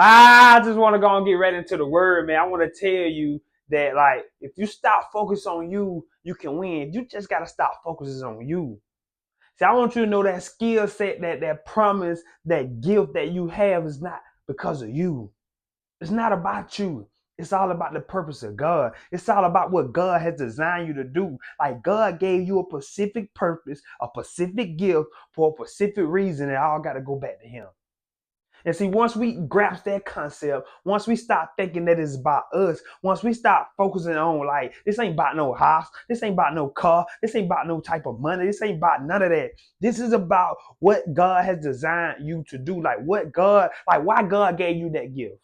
I just want to go and get right into the word, man. I want to tell you that, like, if you stop focusing on you, you can win. You just got to stop focusing on you. See, I want you to know that skill set, that promise, that gift that you have is not because of you. It's not about you. It's all about the purpose of God. It's all about what God has designed you to do. Like God gave you a specific purpose, a specific gift for a specific reason, and all got to go back to Him. And see, once we grasp that concept, once we stop thinking that it's about us, once we stop focusing on like, this ain't about no house, this ain't about no car, this ain't about no type of money, this ain't about none of that. This is about what God has designed you to do. Like why God gave you that gift.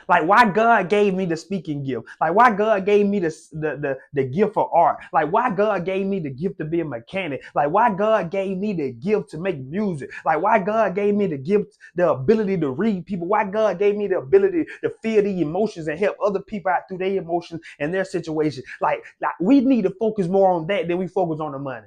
Like why God gave me the speaking gift. Like why God gave me the gift for art. Like why God gave me the gift to be a mechanic. Like why God gave me the gift to make music. Like why God gave me the gift, the ability to read people. Why God gave me the ability to feel the emotions and help other people out through their emotions and their situation. Like we need to focus more on that than we focus on the money.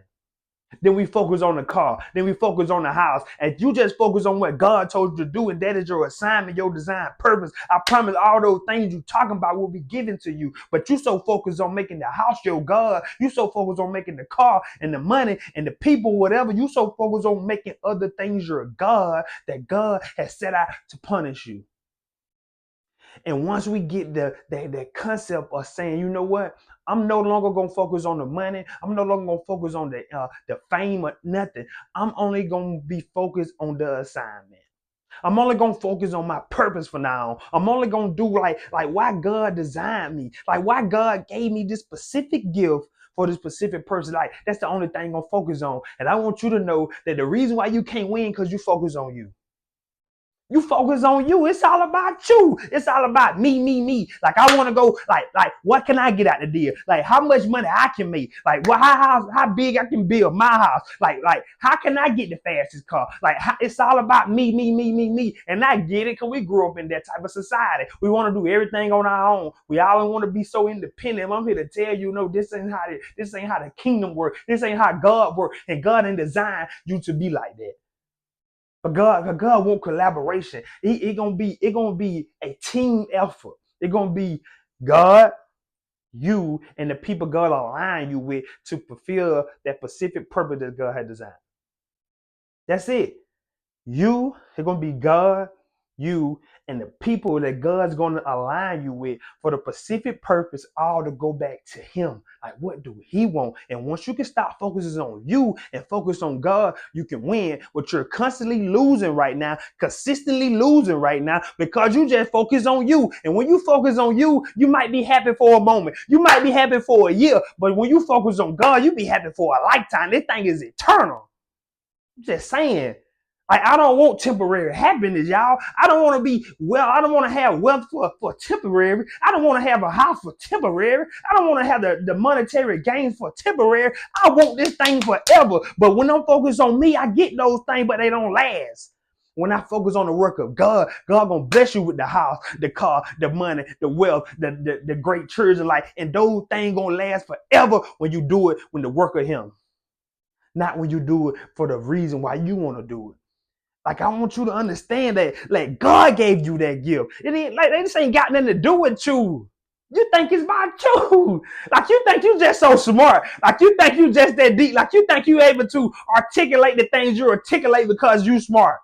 Then we focus on the car. Then we focus on the house. And you just focus on what God told you to do, and that is your assignment, your design, purpose. I promise all those things you talking about will be given to you. But you so focused on making the house your God. You so focused on making the car and the money and the people, whatever. You so focused on making other things your God that God has set out to punish you. And once we get the concept of saying, you know what, I'm no longer gonna focus on the money. I'm no longer gonna focus on the fame or nothing. I'm only gonna be focused on the assignment. I'm only gonna focus on my purpose for now. I'm only gonna do like why God designed me, like why God gave me this specific gift for this specific person. Like that's the only thing I'm gonna focus on. And I want you to know that the reason why you can't win because you focus on you. You focus on you. It's all about you. It's all about me, me, me. Like I want to go. Like what can I get out the deal? Like how much money I can make? Like how big I can build my house? Like how can I get the fastest car? Like it's all about me, me, me, me, me. And I get it because we grew up in that type of society. We want to do everything on our own. We all want to be so independent. I'm here to tell you, no, this ain't how the kingdom works. This ain't how God works. And God didn't design you to be like that. But God want collaboration. It gonna be a team effort. It's gonna be God, you, and the people God align you with to fulfill that specific purpose that God had designed. That's it. It's gonna be God, you, and the people that God's gonna align you with for the specific purpose, all to go back to Him. Like, what do He want? And once you can stop focusing on you and focus on God, you can win. But you're constantly losing right now, consistently losing right now because you just focus on you. And when you focus on you, you might be happy for a moment. You might be happy for a year. But when you focus on God, you be happy for a lifetime. This thing is eternal. I'm just saying. Like, I don't want temporary happiness, y'all. I don't want to be well. I don't want to have wealth for temporary. I don't want to have a house for temporary. I don't want to have the monetary gains for temporary. I want this thing forever. But when I'm focused on me, I get those things, but they don't last. When I focus on the work of God, God gonna bless you with the house, the car, the money, the wealth, the great church and life. And those things gonna last forever when you do it when the work of Him. Not when you do it for the reason why you want to do it. Like I want you to understand that, like God gave you that gift. It ain't like this ain't got nothing to do with you. You think it's about you. Like you think you just so smart. Like you think you just that deep. Like you think you able to articulate the things you articulate because you smart.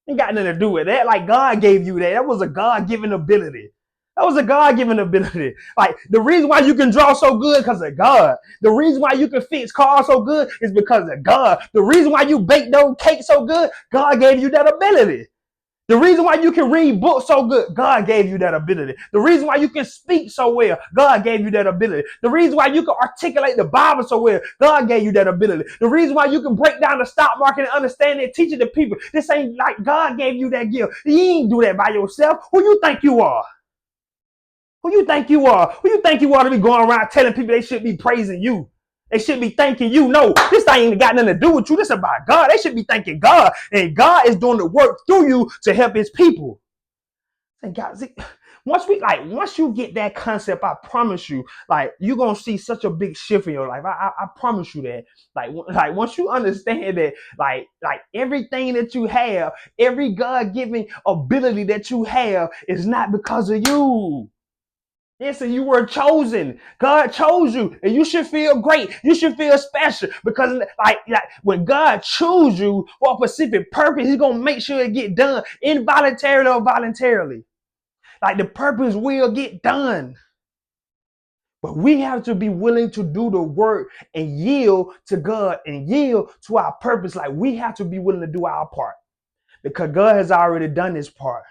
Ain't got nothing to do with that. Like God gave you that. That was a God-given ability. That was a God-given ability. Like the reason why you can draw so good because of God. The reason why you can fix cars so good is because of God. The reason why you bake those cakes so good, God gave you that ability. The reason why you can read books so good, God gave you that ability. The reason why you can speak so well, God gave you that ability. The reason why you can articulate the Bible so well, God gave you that ability. The reason why you can break down the stock market and understand it, teach it to people, this ain't like God gave you that gift. You ain't do that by yourself. Who you think you are? Who you think you are? Who you think you are to be going around telling people they should be praising you? They should be thanking you. No, this thing ain't got nothing to do with you. This is about God. They should be thanking God. And God is doing the work through you to help His people. And God, see, Once you get that concept, I promise you, like you're gonna see such a big shift in your life. I promise you that. Like once you understand that, like everything that you have, every God-given ability that you have is not because of you. Listen, you were chosen. God chose you, and you should feel great. You should feel special because, like when God chose you for a specific purpose, He's gonna make sure it get done, involuntarily or voluntarily. Like the purpose will get done, but we have to be willing to do the work and yield to God and yield to our purpose. Like we have to be willing to do our part because God has already done His part.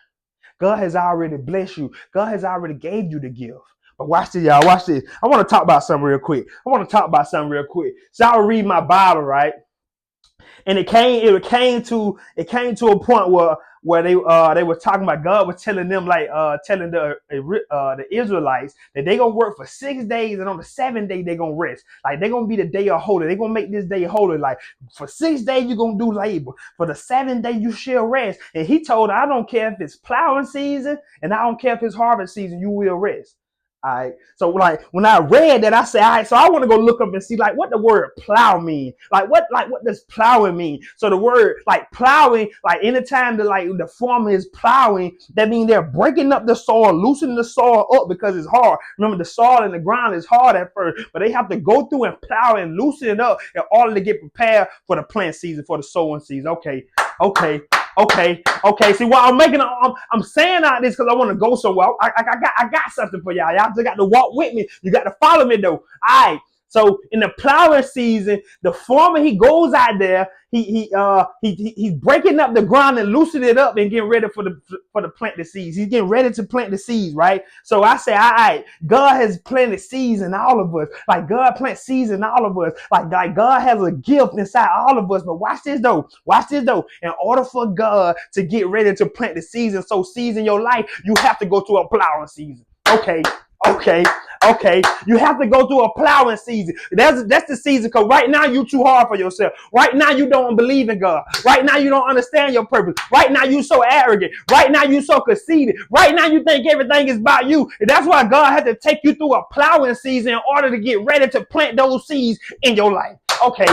God has already blessed you. God has already gave you the gift. But watch this, y'all. Watch this. I want to talk about something real quick. So I'll read my Bible, right? And it came to a point where they were talking about God was telling them telling the Israelites that they gonna work for 6 days and on the 7th day they gonna rest. Like they gonna be the day of holy. They gonna make this day holy. Like for 6 days you gonna do labor. For the 7th day you shall rest. And He told her, I don't care if it's plowing season and I don't care if it's harvest season, you will rest. All right. So like when I read that, I said, all right, so I want to go look up and see like what the word plow mean. What does plowing mean? So the word like plowing, like anytime the farmer is plowing, that means they're breaking up the soil, loosening the soil up because it's hard. Remember, the soil in the ground is hard at first, but they have to go through and plow and loosen it up in order to get prepared for the plant season, for the sowing season. Okay. See, while I'm saying all this because I want to go somewhere. I got something for y'all. Y'all just got to walk with me. You got to follow me though. All right. So in the plowing season, the farmer he goes out there, he's breaking up the ground and loosening it up and getting ready for the plant the seeds. He's getting ready to plant the seeds, right? So I say, all right, God has planted seeds in all of us. Like God plants seeds in all of us. Like God has a gift inside all of us. But watch this though. In order for God to get ready to plant the seeds and sow seeds in your life, you have to go through a plowing season. Okay. You have to go through a plowing season. That's the season because right now you too hard for yourself. Right now you don't believe in God. Right now you don't understand your purpose. Right now you so arrogant. Right now you so conceited. Right now you think everything is about you. And that's why God had to take you through a plowing season in order to get ready to plant those seeds in your life. Okay.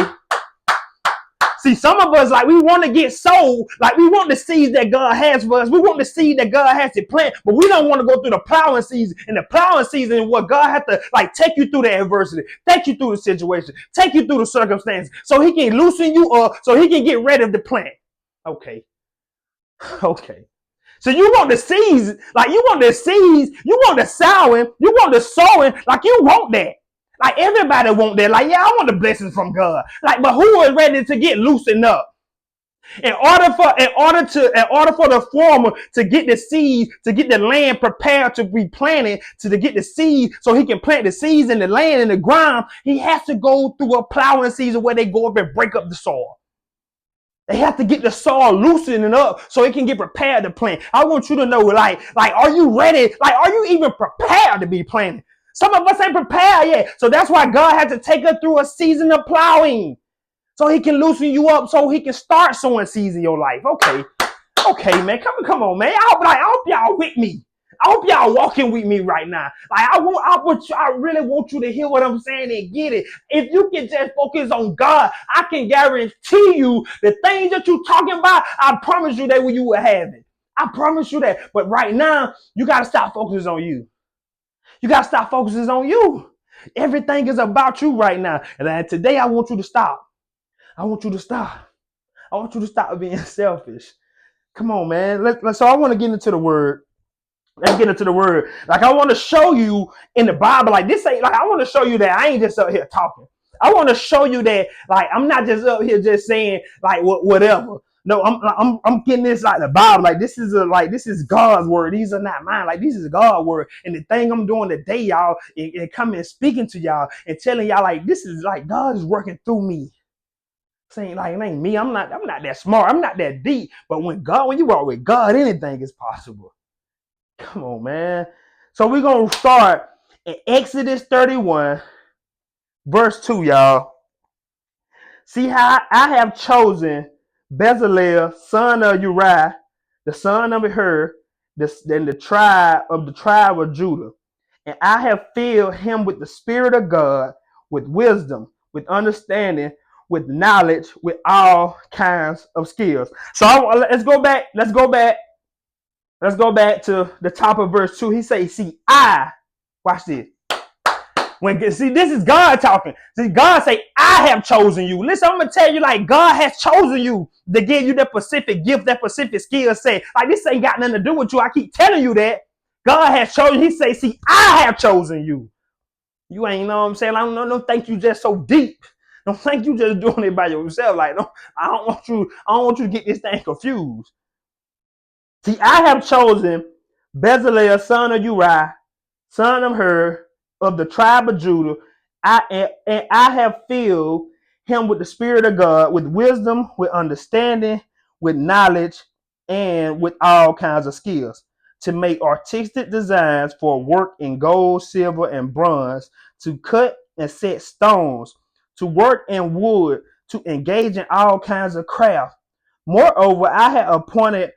See, some of us, like, we want to get sold. Like, we want the seeds that God has for us. We want the seed that God has to plant, but we don't want to go through the plowing season. And the plowing season is what God has to, like, take you through the adversity, take you through the situation, take you through the circumstances, so He can loosen you up, so He can get ready to plant. Okay. So you want the seeds, like, you want the seeds, you want the sowing, you want the sowing, like, you want that. Like everybody want that. Like, yeah, I want the blessings from God. Like, but who is ready to get loosened up? In order for the farmer to get the seeds, to get the land prepared to be planted, to get the seeds so he can plant the seeds in the land, in the ground, he has to go through a plowing season where they go up and break up the soil. They have to get the soil loosening up so it can get prepared to plant. I want you to know, like, are you ready? Like, are you even prepared to be planted? Some of us ain't prepared yet. So that's why God had to take us through a season of plowing. So He can loosen you up so He can start sowing seeds in your life. Okay, man. Come on, man. I hope y'all with me. I hope y'all walking with me right now. Like I really want you to hear what I'm saying and get it. If you can just focus on God, I can guarantee you the things that you're talking about, I promise you that you will have it. I promise you that. But right now, you got to stop focusing on you. You got to stop focusing on you. Everything is about you right now. And today I want you to stop. I want you to stop being selfish. Come on, man. So I want to get into the word. Let's get into the word. Like, I want to show you in the Bible, like, this ain't, like, I want to show you that I ain't just up here talking. I want to show you that, like, I'm not just up here just saying, like, whatever. No, I'm getting this like the Bible. Like, this is God's word. These are not mine. Like, this is God's word. And the thing I'm doing today, y'all, and coming and speaking to y'all and telling y'all, like, this is like God is working through me. Saying, like, it ain't me. I'm not that smart. I'm not that deep. But when you walk with God, anything is possible. Come on, man. So we're going to start in Exodus 31, verse 2, y'all. See how I have chosen Bezalel, son of Uriah, the son of Hur, the tribe of Judah. And I have filled him with the Spirit of God, with wisdom, with understanding, with knowledge, with all kinds of skills. So let's go back. Let's go back to the top of verse 2. He says, see, watch this. See, this is God talking. See, God say, I have chosen you. Listen, I'm gonna tell you, like, God has chosen you to give you that specific gift, that specific skill set. Like, this ain't got nothing to do with you. I keep telling you that. God has chosen. He say, see, I have chosen you. You ain't know what I'm saying. I don't think you just so deep. Don't think you just doing it by yourself. Like, I don't want you to get this thing confused. See, I have chosen Bezalel, son of Uriah, son of Hur, of the tribe of Judah. I have filled him with the Spirit of God, with wisdom, with understanding, with knowledge, and with all kinds of skills, to make artistic designs for work in gold, silver, and bronze, to cut and set stones, to work in wood, to engage in all kinds of craft. Moreover, I have appointed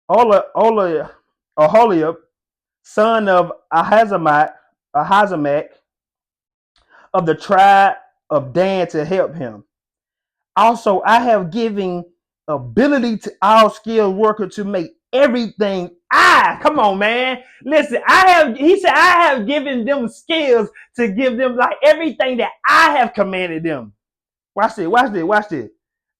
Aholiab, son of Ahisamach, of the tribe of Dan, to help him. Also, I have given ability to all skilled workers to make everything. Come on, man. Listen, he said, I have given them skills to give them like everything that I have commanded them. Watch this.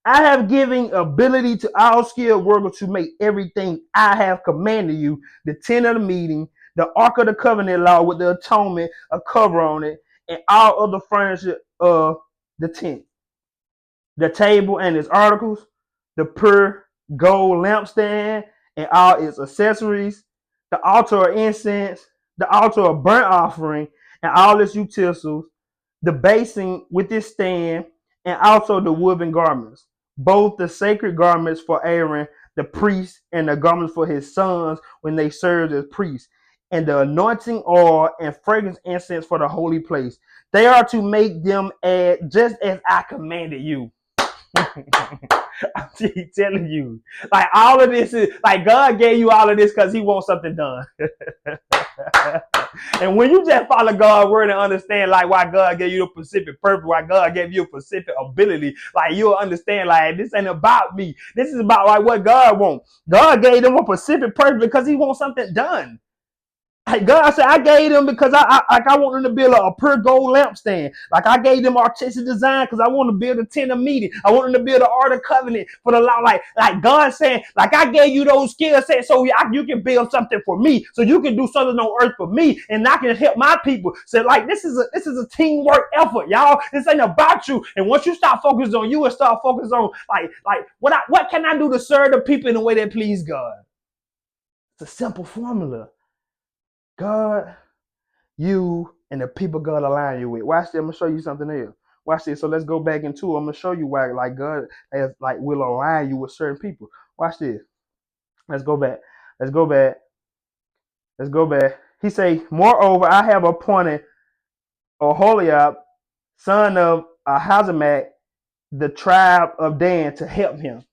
I have given ability to all skilled workers to make everything I have commanded you. The tent of the meeting, the ark of the covenant law with the atonement, a cover on it, and all other furniture of the tent. The table and its articles, the pure gold lampstand and all its accessories, the altar of incense, the altar of burnt offering and all its utensils, the basin with its stand, and also the woven garments, both the sacred garments for Aaron, the priest, and the garments for his sons when they served as priests, and the anointing oil and fragrance incense for the holy place. They are to make them just as I commanded you. I'm telling you, like all of this is like God gave you all of this because He wants something done. And when you just follow God's word and understand like why God gave you a specific purpose, why God gave you a specific ability, like you'll understand like this ain't about me. This is about like what God wants. God gave them a specific purpose because He wants something done. Like God said, I gave them because I want them to build a pure gold lampstand. Like I gave them artistic design because I want to build a tent of meeting. I want them to build an ark of covenant for the law. Like God saying, like I gave you those skill sets so you can build something for me, so you can do something on earth for me, and I can help my people. So like this is a teamwork effort, y'all. This ain't about you. And once you start focusing on you and start focusing on like what can I do to serve the people in a way that please God? It's a simple formula. God, you, and the people God align you with. Watch this. I'm gonna show you something else. Watch this. So let's go back into it. I'm gonna show you why like God has like will align you with certain people. Watch this. Let's go back. He say, moreover, I have appointed Aholiab, son of Ahisamach, the tribe of Dan, to help him.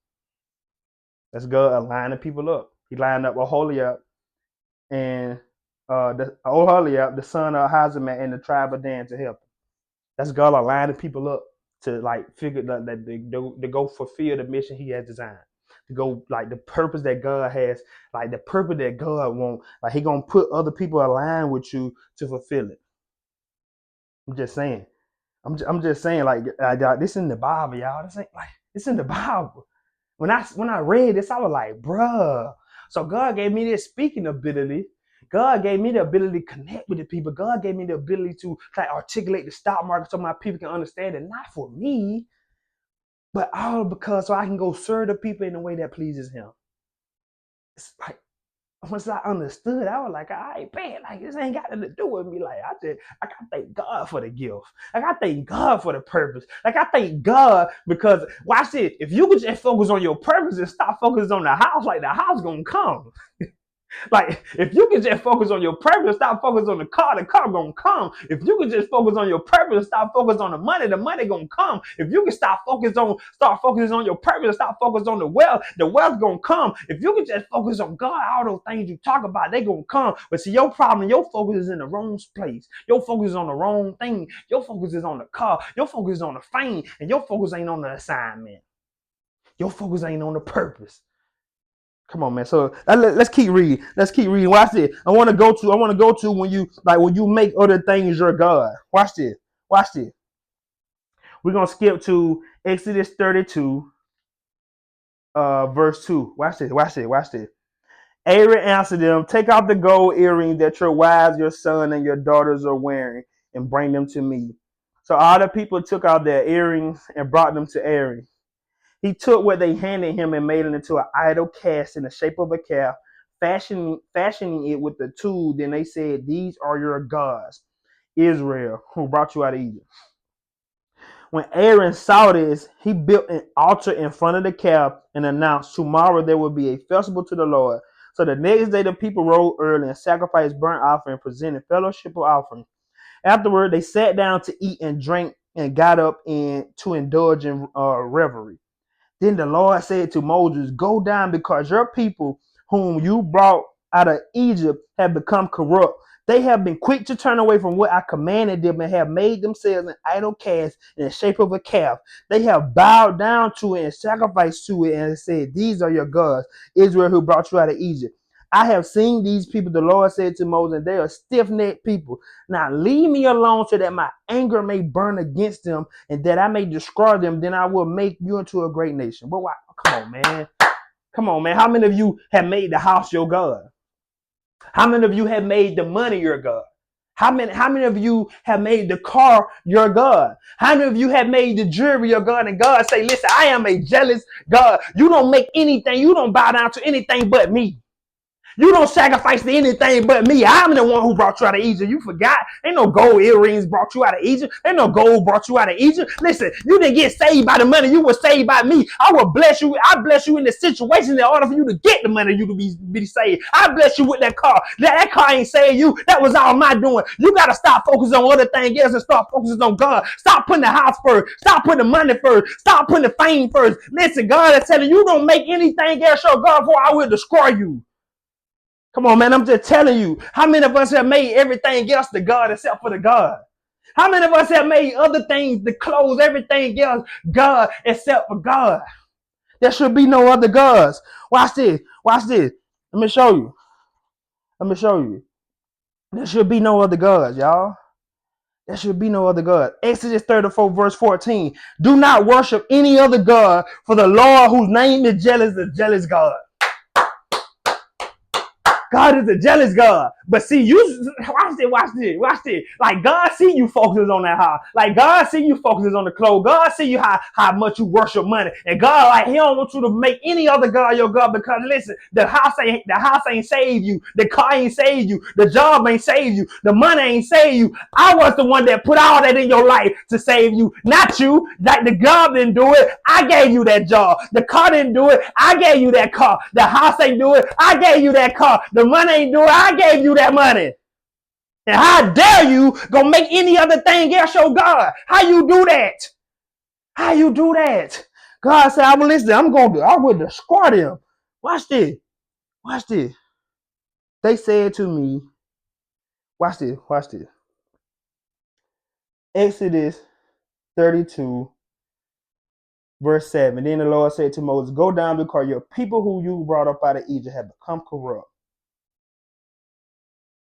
Let's go align the people up. He lined up Aholiab and the son of Ahisamach, and the tribe of Dan to help him. That's God aligning people up to like figure that they go fulfill the mission He has designed. To go like the purpose that God has, like the purpose that God wants. Like He gonna put other people aligned with you to fulfill it. I'm just saying. I'm just saying like this in the Bible, y'all. This ain't like it's in the Bible. When I read this, I was like, bruh. So God gave me this speaking ability. God gave me the ability to connect with the people. God gave me the ability to like articulate the stock market so my people can understand it. Not for me, but all because so I can go serve the people in a way that pleases Him. It's like once I understood, I was like, all right, man, like this ain't got nothing to do with me. Like I gotta thank God for the gift. Like I thank God for the purpose. Like I thank God because watch it. If you could just focus on your purpose and stop focusing on the house, like the house gonna come. Like, if you can just focus on your purpose, stop focusing on the car gonna come. If you can just focus on your purpose, stop focusing on the money gonna come. If you can start focusing on your purpose, stop focusing on the wealth gonna come. If you can just focus on God, all those things you talk about, they gonna come. But see, your problem, your focus is in the wrong place. Your focus is on the wrong thing. Your focus is on the car. Your focus is on the fame, and your focus ain't on the assignment. Your focus ain't on the purpose. Come on, man. So let's keep reading. Let's keep reading. Watch this. I want to go to when you make other things your God. Watch this. Watch this. We're gonna skip to Exodus 32, verse 2. Watch this. Watch this. Watch this. Aaron answered them, "Take out the gold earrings that your wives, your son, and your daughters are wearing, and bring them to me." So all the people took out their earrings and brought them to Aaron. He took what they handed him and made it into an idol cast in the shape of a calf, fashioning it with the tool. Then they said, "These are your gods, Israel, who brought you out of Egypt." When Aaron saw this, he built an altar in front of the calf and announced, "Tomorrow there will be a festival to the Lord." So the next day the people rose early and sacrificed burnt offering and presented fellowship offering. Afterward, they sat down to eat and drink and got up to indulge in revelry. Then the Lord said to Moses, "Go down, because your people whom you brought out of Egypt have become corrupt. They have been quick to turn away from what I commanded them and have made themselves an idol cast in the shape of a calf. They have bowed down to it and sacrificed to it and said, 'These are your gods, Israel, who brought you out of Egypt.' I have seen these people," the Lord said to Moses, "they are stiff-necked people. Now leave me alone so that my anger may burn against them and that I may destroy them. Then I will make you into a great nation." But why? Come on, man. Come on, man. How many of you have made the house your God? How many of you have made the money your God? How many of you have made the car your God? How many of you have made the jewelry your God? And God say, "Listen, I am a jealous God. You don't make anything. You don't bow down to anything but me. You don't sacrifice to anything but me. I'm the one who brought you out of Egypt. You forgot? Ain't no gold earrings brought you out of Egypt. Ain't no gold brought you out of Egypt. Listen, you didn't get saved by the money. You were saved by me. I will bless you. I bless you in the situation in order for you to get the money, you to be saved. I bless you with that car. That car ain't saved you. That was all my doing. You got to stop focusing on other things else and start focusing on God. Stop putting the house first. Stop putting the money first. Stop putting the fame first. Listen, God is telling you, don't make anything else your God, for I will destroy you. Come on, man. I'm just telling you. How many of us have made everything else the God except for the God? How many of us have made other things, the clothes, everything else, God except for God? There should be no other gods. Watch this. Watch this. Let me show you. Let me show you. There should be no other gods, y'all. There should be no other God. Exodus 34, verse 14. Do not worship any other God, for the Lord whose name is jealous, the jealous God. God is a jealous God. But see, you watch this. Like God see you focuses on that house. Like God see you focuses on the clothes. God see you how much you worship money. And God, like, He don't want you to make any other God your God, because listen, the house ain't saved you. The car ain't saved you. The job ain't saved you. The money ain't saved you. I was the one that put all that in your life to save you, not you. Like the job didn't do it. I gave you that job. The car didn't do it. I gave you that car. The house ain't do it. I gave you that car. The money ain't do it. I gave you that money. And how dare you go make any other thing else your God? How you do that? How you do that? God said, I will listen. I will destroy them. Watch this. Watch this. They said to me, watch this. Watch this. Exodus 32, verse 7. Then the Lord said to Moses, "Go down, because your people who you brought up out of Egypt have become corrupt.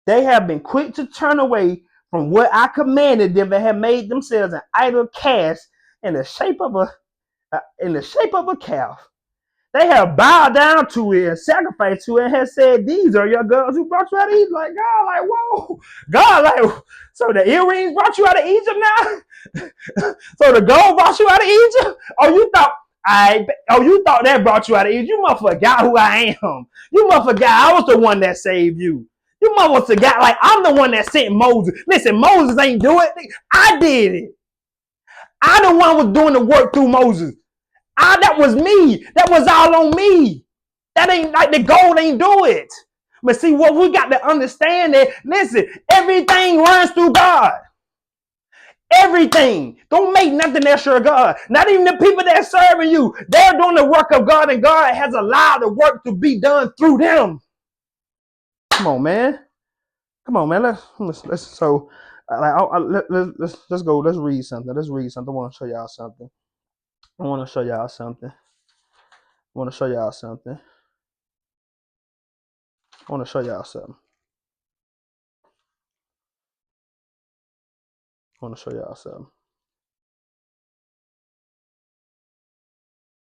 They have been quick to turn away from what I commanded them, and have made themselves an idol cast in the shape of a calf. They have bowed down to it and sacrificed to it, and have said, 'These are your gods who brought you out of Egypt.'" Like God, like whoa, God, like, so the earrings brought you out of Egypt now. So the gold brought you out of Egypt. You thought that brought you out of Egypt. You must forgot who I am. You must forgot I was the one that saved you. You must forgot, like, I'm the one that sent Moses. Listen, Moses ain't do it. I did it. I the one was doing the work through Moses. That was me. That was all on me. That ain't like the gold ain't do it. But see, what we got to understand is, listen, everything runs through God. Everything. Don't make nothing else your God. Not even the people that are serving you. They're doing the work of God, and God has allowed the work to be done through them. Come on, man. Come on, man. Let's so let's go. Let's read something. Let's read something. I want to show y'all something. I want to show y'all something. I want to show y'all something. I want to show y'all something. I want to show y'all something.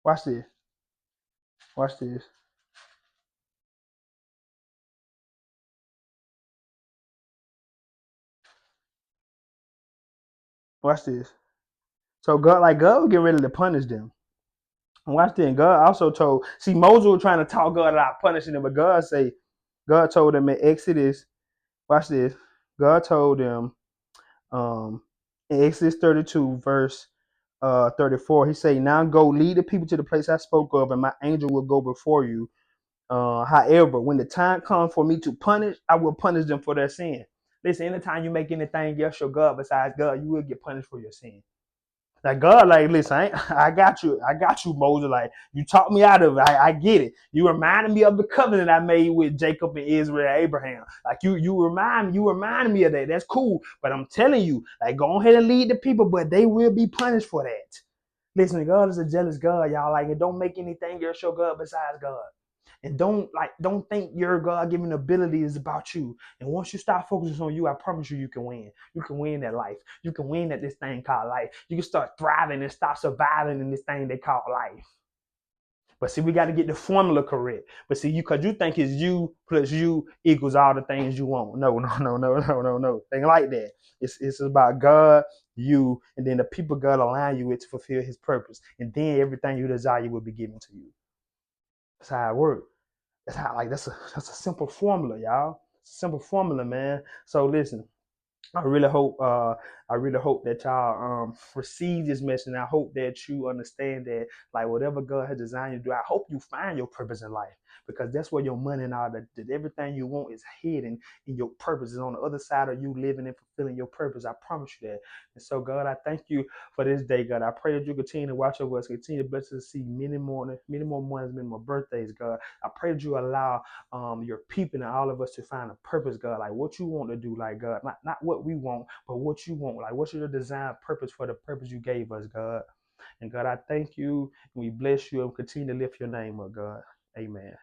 Watch this. Watch this. Watch this. So God was getting ready to punish them. And watch this. God also told. See, Moses was trying to talk God out punishing them, but God told them in Exodus. Watch this. God told them in Exodus 32, verse 34. He said, "Now go lead the people to the place I spoke of, and my angel will go before you. However, when the time comes for me to punish, I will punish them for their sin." Listen, anytime you make anything else your God besides God, you will get punished for your sin. Like God, like, listen, I got you, Moses. Like, you taught me out of it. I get it. You reminded me of the covenant I made with Jacob and Israel and Abraham. Like, you remind me of that. That's cool. But I'm telling you, like, go ahead and lead the people, but they will be punished for that. Listen, God is a jealous God, y'all. Like, it don't make anything else your God besides God. And don't think your God-given ability is about you. And once you start focusing on you, I promise you, you can win. You can win that life. You can win at this thing called life. You can start thriving and stop surviving in this thing they call life. But see, we got to get the formula correct. But see, because you think it's you plus you equals all the things you want. No. Thing like that. It's about God, you, and then the people God align you with to fulfill His purpose. And then everything you desire will be given to you. That's how it works. That's a simple formula, y'all. It's a simple formula, man. So listen, I really hope that y'all receive this message. And I hope that you understand that, like, whatever God has designed you to do, I hope you find your purpose in life, because that's where your money and all that everything you want is hidden, and your purpose is on the other side of you living and fulfilling your purpose. I promise you that. And so, God, I thank you for this day, God. I pray that you continue to watch over us, continue to bless us to see many more months, many more birthdays, God. I pray that you allow your people and all of us to find a purpose, God, like what you want to do, like, God, not what we want, but what you want, like what's your design purpose for the purpose you gave us, God. And God, I thank you, and we bless you, and continue to lift your name up, God. Amen.